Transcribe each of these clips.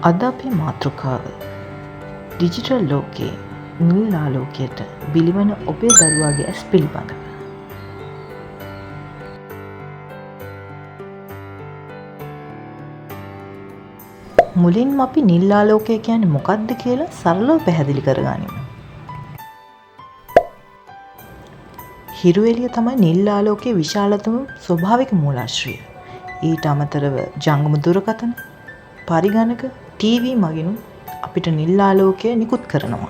අද අපේ මාතෘකාව ඩිජිටල් ලෝකයේ නිල් ආලෝකයට බිලිවන ඔබේ දරුවාගේ ඇස් පිළිබඳව. මුලින්ම අපි නිල් ආලෝකය කියන්නේ මොකක්ද කියලා සරලව පැහැදිලි කරගනිමු. හිරු එළිය තමයි නිල් ආලෝකයේ විශාලතම ස්වභාවික මූලාශ්‍රය. ඊට අමතරව ජංගම දුරකථන, පරිගණක, ටීවී මගිනුත් අපිට නිල් ආලෝකය නිකුත් කරනවා.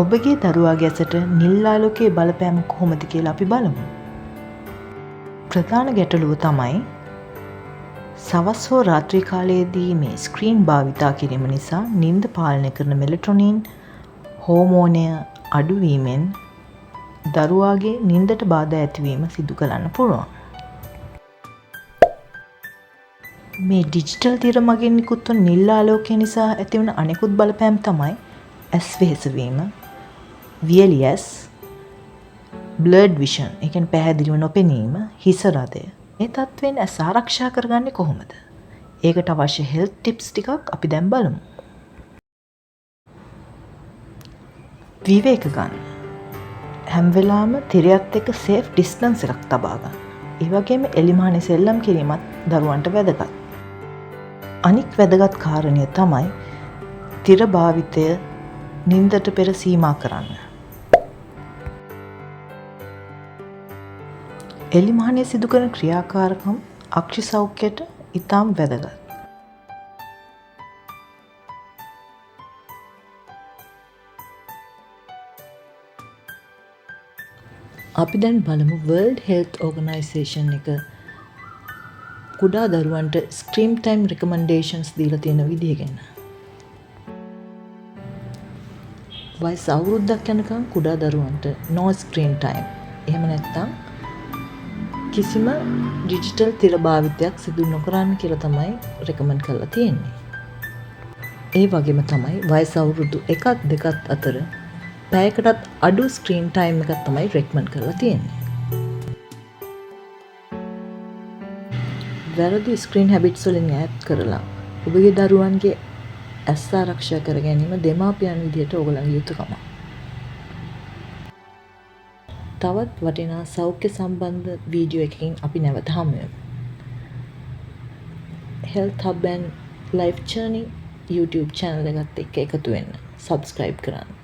ඔබගේ දරුවාගේ ඇසට නිල් ආලෝකයේ බලපෑම කොහොමද කියලා අපි බලමු. ප්‍රධාන ගැටලුව තමයි සවස් හෝ රාත්‍රී කාලයේදී මේ ස්ක්‍රීන් භාවිතා කිරීම නිසා නිින්ද පාලනය කරන මෙලටොනින් හෝමෝනය අඩුවීමෙන් දරුවාගේ නිින්දට බාධා ඇතිවීම සිදු කරන්න පුළුවන්. මේ ඩිජිටල් තිර මගින් නිකුත් වන නිල් ආලෝකය නිසා ඇතිවන අනෙකුත් බලපෑම් තමයි ඇස් වෙහෙසවීම, වියලි ඇස්, බ්ලර්ඩ් විෂන්, ඒ කියන්නේ පැහැදිලිව නොපෙනීම, හිස රදය. මේ තත්ත්වයෙන් ඇස් ආරක්ෂා කරගන්නේ කොහොමද? ඒකට අවශ්‍ය හෙල්ත් ටිප්ස් ටිකක් අපි දැන් බලමු. විවේක ගන්න. හැම වෙලාවෙම තිරයත් එක්ක සේෆ් ඩිස්ටන්ස් එකක් තබා ගන්න. ඒ වගේම එලිමහනේ සෙල්ලම් කිරීමත් දරුවන්ට වැදගත්. අනික් වැදගත් කාරණය තමයි තිර භාවිතය නින්දට පෙර සීමා කරන්න. එලිමහනේ සිදු කරන ක්‍රියාකාරකම් අක්ෂි සෞඛ්‍යයට ඉතාම වැදගත්. අපි දැන් බලමු World Health Organization එක කුඩා දරුවන්ට ස්ක්‍රීන් ටයිම් රෙකමන්ඩේෂන්ස් දීලා තියෙන විදිහ ගැන. වයස අවුරුද්දක් යනකම් කුඩා දරුවන්ට no screen time. එහෙම නැත්නම් කිසිම ඩිජිටල් තිර භාවිතයක් සිදු නොකරන්න කියලා තමයි රෙකමන්ඩ් කරලා තියෙන්නේ. ඒ වගේම තමයි වයස අවුරුදු 1ක් 2ක් අතර පැයකටත් අඩු ස්ක්‍රීන් ටයිම් එකක් තමයි රෙකමන්ඩ් කරලා තියෙන්නේ. වැරදි ස්ක්‍රීන් හැබිට්ස් වලින් ඈත් කරලා ඔබගේ දරුවන්ගේ ඇස් ආරක්ෂා කර ගැනීම දෙමාපියන් විදිහට ඔයගොල්ලන්ගේ යුතුකමක්. තවත් වටිනා සෞඛ්‍ය සම්බන්ධ වීඩියෝ එකකින් අපි නැවත හමු වෙමු. Health Hub and Life Journey YouTube channel එකත් එක්ක එකතු වෙන්න. subscribe කරන්න.